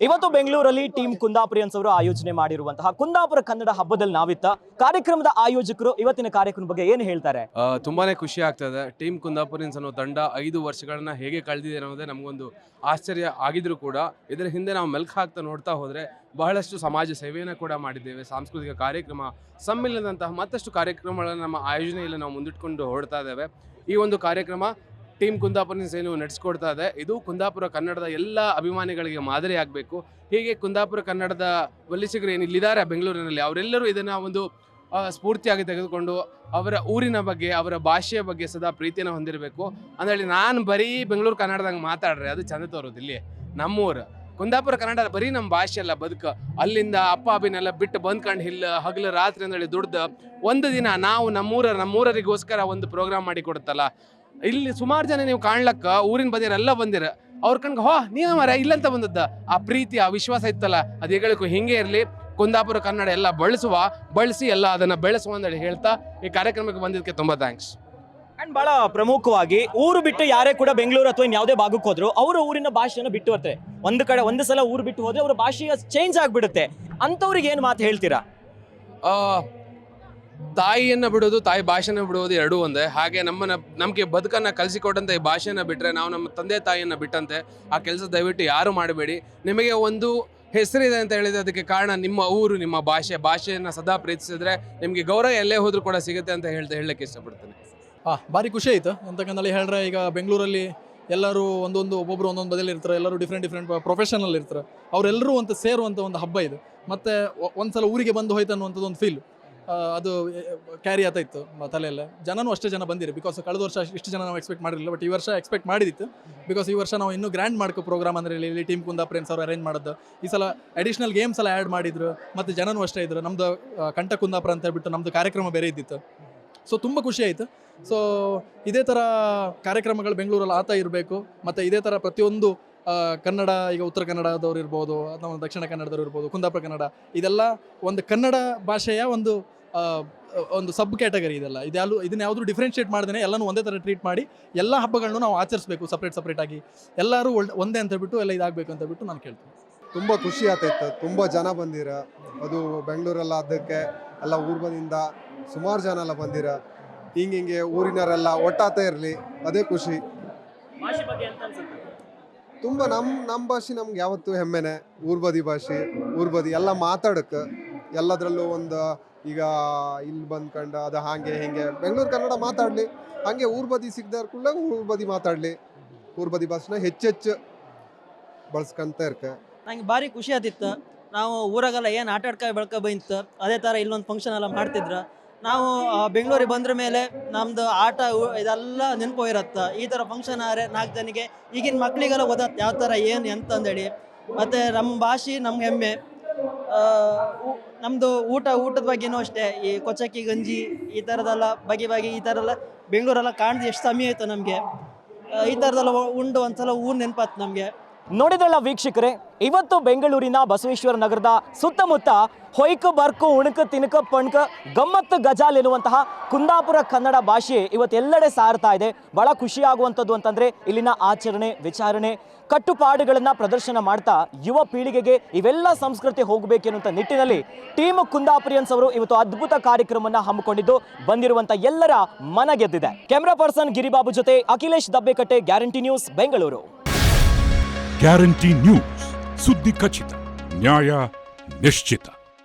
ಇವತ್ತು ಬೆಂಗಳೂರಲ್ಲಿ ಟೀಮ್ ಕುಂದಾಪುರಿಯನ್ಸ್ ಅವರು ಆಯೋಜನೆ ಮಾಡಿರುವಂತಹ ಕುಂದಾಪುರ ಕನ್ನಡ ಹಬ್ಬದಲ್ಲಿ ನಾವಿತ್ತ ಕಾರ್ಯಕ್ರಮದ ಆಯೋಜಕರು ಇವತ್ತಿನ ಕಾರ್ಯಕ್ರಮದ ಬಗ್ಗೆ ಏನು ಹೇಳ್ತಾರೆ? ತುಂಬಾನೇ ಖುಷಿ ಆಗ್ತದೆ. ಟೀಮ್ ಕುಂದಾಪುರಿಯನ್ಸ್ ಅನ್ನೋ ತಂಡ 5 ವರ್ಷಗಳನ್ನ ಹೇಗೆ ಕಳೆದಿದೆ ಅನ್ನೋದೇ ನಮಗೊಂದು ಆಶ್ಚರ್ಯ ಆಗಿದ್ರು ಕೂಡ ಇದರ ಹಿಂದೆ ನಾವು ಮೆಲ್ಕು ಹಾಕ್ತಾ ನೋಡ್ತಾ ಹೋದ್ರೆ ಬಹಳಷ್ಟು ಸಮಾಜ ಸೇವೆಯನ್ನು ಕೂಡ ಮಾಡಿದ್ದೇವೆ. ಸಾಂಸ್ಕೃತಿಕ ಕಾರ್ಯಕ್ರಮ, ಸಮ್ಮಿಲನದಂತಹ ಮತ್ತಷ್ಟು ಕಾರ್ಯಕ್ರಮಗಳನ್ನು ನಮ್ಮ ಆಯೋಜನೆಯಲ್ಲಿ ನಾವು ಮುಂದಿಟ್ಕೊಂಡು ಹೊರಡ್ತಾ ಇದ್ದೇವೆ. ಈ ಒಂದು ಕಾರ್ಯಕ್ರಮ ಟೀಮ್ ಕುಂದಾಪುರಿಯನ್ಸ್ ಏನು ನಡೆಸ್ಕೊಡ್ತಾ ಇದೆ, ಇದು ಕುಂದಾಪುರ ಕನ್ನಡದ ಎಲ್ಲ ಅಭಿಮಾನಿಗಳಿಗೆ ಮಾದರಿ ಆಗಬೇಕು. ಹೀಗೆ ಕುಂದಾಪುರ ಕನ್ನಡದ ವಲಸಿಗರು ಏನು ಇಲ್ಲಿದ್ದಾರೆ ಬೆಂಗಳೂರಿನಲ್ಲಿ, ಅವರೆಲ್ಲರೂ ಇದನ್ನು ಒಂದು ಸ್ಫೂರ್ತಿಯಾಗಿ ತೆಗೆದುಕೊಂಡು ಅವರ ಊರಿನ ಬಗ್ಗೆ, ಅವರ ಭಾಷೆಯ ಬಗ್ಗೆ ಸದಾ ಪ್ರೀತಿಯನ್ನು ಹೊಂದಿರಬೇಕು. ಅಂದೇಳಿ ನಾನು ಬರೀ ಬೆಂಗಳೂರು ಕನ್ನಡದಂಗೆ ಮಾತಾಡ್ರೆ ಅದು ಚಂದ ತೋರೋದು. ಇಲ್ಲಿ ನಮ್ಮೂರು ಕುಂದಾಪುರ ಕನ್ನಡ ಬರೀ ನಮ್ಮ ಭಾಷೆ ಅಲ್ಲ, ಬದುಕು. ಅಲ್ಲಿಂದ ಅಪ್ಪ ಅಭಿನೆಲ್ಲ ಬಿಟ್ಟು ಬಂದ್ಕೊಂಡು ಹಗಲು ರಾತ್ರಿ ಅಂದೇಳಿ ದುಡ್ದು ಒಂದು ದಿನ ನಾವು ನಮ್ಮೂರರಿಗೋಸ್ಕರ ಒಂದು ಪ್ರೋಗ್ರಾಮ್ ಮಾಡಿ ಕೊಡುತ್ತಲ್ಲ. ಇಲ್ಲಿ ಸುಮಾರು ಜನ ನೀವು ಕಾಣ್ಲಕ್ಕ ಊರಿನ ಬದಿಯರೆಲ್ಲ ಬಂದಿರ, ಅವ್ರ ಕಣ್ಗೆ ನೀನು ಮರ ಇಲ್ಲಂತ ಬಂದದ್ದ. ಆ ಪ್ರೀತಿ, ಆ ವಿಶ್ವಾಸ ಇತ್ತಲ್ಲ, ಅದು ಹೇಳಕ್ಕೂ ಹಿಂಗೆ ಇರಲಿ. ಕುಂದಾಪುರ ಕನ್ನಡ ಎಲ್ಲ ಬಳಸಿ ಎಲ್ಲ ಅದನ್ನ ಬೆಳೆಸುವ ಅಂತೇಳಿ ಹೇಳ್ತಾ ಈ ಕಾರ್ಯಕ್ರಮಕ್ಕೆ ಬಂದಿದ್ದಕ್ಕೆ ತುಂಬಾ ಥ್ಯಾಂಕ್ಸ್. ಅಂಡ್ ಬಹಳ ಪ್ರಮುಖವಾಗಿ ಊರು ಬಿಟ್ಟು ಯಾರೇ ಕೂಡ ಬೆಂಗಳೂರು ಅಥವಾ ಯಾವುದೇ ಭಾಗಕ್ಕೆ ಹೋದ್ರು ಅವರ ಊರಿನ ಭಾಷೆಯನ್ನು ಬಿಟ್ಟು ಬರ್ತಾರೆ. ಒಂದು ಸಲ ಊರು ಬಿಟ್ಟು ಹೋದ್ರೆ ಅವರ ಭಾಷೆಯ ಚೇಂಜ್ ಆಗ್ಬಿಡುತ್ತೆ. ಅಂಥವ್ರಿಗೆ ಏನು ಮಾತು ಹೇಳ್ತೀರಾ? ತಾಯಿಯನ್ನು ಬಿಡೋದು, ತಾಯಿ ಭಾಷೆನ ಬಿಡೋದು ಎರಡೂ ಒಂದೇ. ಹಾಗೆ ನಮಗೆ ಬದುಕನ್ನು ಕಲಿಸಿಕೊಟ್ಟಂತೆ ಈ ಭಾಷೆನ ಬಿಟ್ಟರೆ ನಾವು ನಮ್ಮ ತಂದೆ ತಾಯಿಯನ್ನು ಬಿಟ್ಟಂತೆ. ಆ ಕೆಲಸ ದಯವಿಟ್ಟು ಯಾರು ಮಾಡಬೇಡಿ. ನಿಮಗೆ ಒಂದು ಹೆಸರಿದೆ ಅಂತ ಹೇಳಿದ್ರೆ ಅದಕ್ಕೆ ಕಾರಣ ನಿಮ್ಮ ಊರು, ನಿಮ್ಮ ಭಾಷೆಯನ್ನು ಸದಾ ಪ್ರೀತಿಸಿದ್ರೆ ನಿಮಗೆ ಗೌರವ ಎಲ್ಲೇ ಹೋದ್ರೂ ಕೂಡ ಸಿಗುತ್ತೆ ಅಂತ ಹೇಳಕ್ಕೆ ಇಷ್ಟಪಡ್ತೇನೆ. ಭಾರಿ ಖುಷಿ ಆಯಿತು. ಅಂತಕ್ಕಂತಲ್ಲಿ ಹೇಳಿದ್ರೆ ಈಗ ಬೆಂಗಳೂರಲ್ಲಿ ಎಲ್ಲರೂ ಒಬ್ಬೊಬ್ಬರು ಒಂದೊಂದು ಬದಲಿ ಇರ್ತಾರೆ, ಎಲ್ಲರೂ ಡಿಫ್ರೆಂಟ್ ಪ್ರೊಫೆಷನಲ್ ಇರ್ತಾರೆ. ಅವರೆಲ್ಲರೂ ಅಂತ ಸೇರುವಂಥ ಒಂದು ಹಬ್ಬ ಇದು. ಮತ್ತು ಒಂದ್ಸಲ ಊರಿಗೆ ಬಂದು ಹೋಯ್ತು ಅನ್ನುವಂಥದ್ದು ಒಂದು ಫೀಲ್ ಅದು ಕ್ಯಾರಿ ಆಗ್ತಾ ಇತ್ತು ತಲೆಯಲ್ಲೇ. ಜನನೂ ಅಷ್ಟೇ ಜನ ಬಂದಿರಿ. ಬಿಕಾಸ್ ಕಳೆದ ವರ್ಷ ಇಷ್ಟು ಜನ ನಾವು ಎಕ್ಸ್ಪೆಕ್ಟ್ ಮಾಡಿರಲಿಲ್ಲ, ಬಟ್ ಈ ವರ್ಷ ಎಕ್ಸ್ಪೆಕ್ಟ್ ಮಾಡಿದಿತ್ತು. ಬಿಕಾಸ್ ಈ ವರ್ಷ ನಾವು ಇನ್ನೂ ಗ್ರ್ಯಾಂಡ್ ಮಾಡ್ಕೋ ಪ್ರೋಗ್ರಾಮ್ ಅಂದರೆ ಇಲ್ಲಿ ಟೀಮ್ ಕುಂದಾಪುರಿಯನ್ಸ್ ಅವರು ಅರೇಂಜ್ ಮಾಡೋದು. ಈ ಸಲ ಅಡಿಷ್ನಲ್ ಗೇಮ್ಸ್ ಎಲ್ಲ ಆ್ಯಡ್ ಮಾಡಿದ್ರು, ಮತ್ತು ಜನನೂ ಅಷ್ಟೇ ಇದ್ರು. ನಮ್ಮದು ಕಂಠ ಕುಂದಾಪುರ ಅಂತ ಹೇಳ್ಬಿಟ್ಟು ನಮ್ಮದು ಕಾರ್ಯಕ್ರಮ ಬೇರೆ ಇದ್ದಿತ್ತು. ಸೊ ತುಂಬ ಖುಷಿ ಆಯಿತು. ಸೊ ಇದೇ ಥರ ಕಾರ್ಯಕ್ರಮಗಳು ಬೆಂಗಳೂರಲ್ಲಿ ಆಗ್ತಾ ಇರಬೇಕು. ಮತ್ತು ಇದೇ ಥರ ಪ್ರತಿಯೊಂದು ಕನ್ನಡ, ಈಗ ಉತ್ತರ ಕನ್ನಡದವ್ರು ಇರ್ಬೋದು ಅಥವಾ ದಕ್ಷಿಣ ಕನ್ನಡದವ್ರು ಇರ್ಬೋದು, ಕುಂದಾಪುರ ಕನ್ನಡ, ಇದೆಲ್ಲ ಒಂದು ಕನ್ನಡ ಭಾಷೆಯ ಒಂದು ಸಬ್ ಕ್ಯಾಟಗರಿ. ಇದನ್ನ ಯಾವುದು ಡಿಫ್ರೆನ್ಷಿಯೇಟ್ ಮಾಡ್ದೇ ಎಲ್ಲನೂ ಒಂದೇ ಥರ ಟ್ರೀಟ್ ಮಾಡಿ ಎಲ್ಲ ಹಬ್ಬಗಳನ್ನು ನಾವು ಆಚರಿಸಬೇಕು ಸಪ್ರೇಟ್ ಆಗಿ. ಎಲ್ಲರೂ ಒಂದೇ ಅಂತ ಹೇಳ್ಬಿಟ್ಟು ಎಲ್ಲ ಇದಾಗಬೇಕು ಅಂತ ಹೇಳ್ಬಿಟ್ಟು ನಾನು ಕೇಳ್ತೀನಿ. ತುಂಬ ಖುಷಿ ಆಗ್ತೈತೆ. ತುಂಬ ಜನ ಬಂದಿರ, ಅದು ಬೆಂಗಳೂರೆಲ್ಲ ಅದಕ್ಕೆ ಎಲ್ಲ ಊರ್ಬದಿಂದ ಸುಮಾರು ಜನ ಎಲ್ಲ ಬಂದಿರ. ಹಿಂಗೆ ಊರಿನವರೆಲ್ಲ ಒಟ್ಟಾತ ಇರಲಿ, ಅದೇ ಖುಷಿ. ತುಂಬ ನಮ್ಮ ಭಾಷೆ ನಮ್ಗೆ ಯಾವತ್ತೂ ಹೆಮ್ಮೆನೆ. ಊರ್ಬದಿ ಭಾಷೆ, ಊರ್ಬದಿ ಎಲ್ಲ ಮಾತಾಡಕ್ಕೆ ಎಲ್ಲದರಲ್ಲೂ ಒಂದು. ಈಗ ಇಲ್ಲಿ ಬಂದ್ಕೊಂಡು ಅದು ಹಾಗೆ ಹಿಂಗೆ ಬೆಂಗಳೂರು ಕನ್ನಡ ಮಾತಾಡಲಿ, ಹಾಗೆ ಊರ್ಬದಿ ಸಿಗ್ದಾರ ಕೂಡ ಊರ್ಬದಿ ಮಾತಾಡಲಿ. ಊರ್ಬದಿ ಭಾಷೆನ ಹೆಚ್ಚೆಚ್ಚು ಬಳಸ್ಕೊಂತ ಇರ್ಕ. ನಂಗೆ ಭಾರಿ ಖುಷಿ ಆತಿತ್ತು. ನಾವು ಊರಾಗೆಲ್ಲ ಏನು ಆಟ ಬೆಳ್ಕೊ ಬಂತು, ಅದೇ ಥರ ಇಲ್ಲೊಂದು ಫಂಕ್ಷನ್ ಎಲ್ಲ ಮಾಡ್ತಿದ್ರು. ನಾವು ಬೆಂಗಳೂರಿಗೆ ಬಂದ್ರ ಮೇಲೆ ನಮ್ಮದು ಆಟ ಇದೆಲ್ಲ ನೆನಪು ಇರತ್ತೆ. ಈ ಥರ ಫಂಕ್ಷನ್ ಆದರೆ 4 ಜನಿಗೆ ಈಗಿನ ಮಕ್ಕಳಿಗೆಲ್ಲ ಓದತ್ತೆ ಯಾವ ಥರ ಏನು ಎಂತಂದೇಳಿ. ಮತ್ತು ನಮ್ಮ ಭಾಷೆ ನಮ್ಗೆ ಹೆಮ್ಮೆ. ನಮ್ಮದು ಊಟದ ಬಗ್ಗೆನೂ ಅಷ್ಟೇ. ಈ ಕೊಚ್ಚಕ್ಕಿ ಗಂಜಿ ಈ ಥರದೆಲ್ಲ ಬಗೆ ಈ ಥರ ಎಲ್ಲ ಬೆಂಗಳೂರೆಲ್ಲ ಕಾಣ್ದು ಎಷ್ಟು ಸಮಯ ಆಯಿತು ನಮಗೆ. ಈ ಥರದೆಲ್ಲ ಉಂಡು ಒಂದ್ಸಲ ಊರು ನೆನಪಾತು ನಮಗೆ. ನೋಡಿದ್ರಲ್ಲ ವೀಕ್ಷಕರೇ, ಇವತ್ತು ಬೆಂಗಳೂರಿನ ಬಸವೇಶ್ವರ ನಗರದ ಸುತ್ತಮುತ್ತ ಹೊಯ್ಕು ಬರ್ಕು ಉಣಕ ತಿನಕ ಪಣ್ಕ ಗಮ್ಮತ್ತು ಗಜಾಲ್ ಎನ್ನುವಂತಹ ಕುಂದಾಪುರ ಕನ್ನಡ ಭಾಷೆ ಇವತ್ತೆಲ್ಲೆಡೆ ಸಾರ್ತಾ ಇದೆ. ಬಹಳ ಖುಷಿಯಾಗುವಂಥದ್ದು ಅಂತಂದರೆ ಇಲ್ಲಿನ ಆಚರಣೆ, ವಿಚಾರಣೆ, ಕಟ್ಟುಪಾಡುಗಳನ್ನು ಪ್ರದರ್ಶನ ಮಾಡ್ತಾ ಯುವ ಪೀಳಿಗೆಗೆ ಇವೆಲ್ಲ ಸಂಸ್ಕೃತಿ ಹೋಗಬೇಕೆನ್ನುವಂಥ ನಿಟ್ಟಿನಲ್ಲಿ ಟೀಮ್ ಕುಂದಾಪುರಿಯನ್ಸ್ ಅವರು ಇವತ್ತು ಅದ್ಭುತ ಕಾರ್ಯಕ್ರಮವನ್ನು ಹಮ್ಮಿಕೊಂಡಿದ್ದು ಬಂದಿರುವಂಥ ಎಲ್ಲರ ಮನ ಗೆದ್ದಿದೆ. ಕ್ಯಾಮ್ರಾ ಪರ್ಸನ್ ಗಿರಿಬಾಬು ಜೊತೆ Akhilesh Dabbekatte, guarantee news, Bengaluru. Guarantee news, ಸುದ್ದಿ ಖಚಿತ, ನ್ಯಾಯ ನಿಶ್ಚಿತ.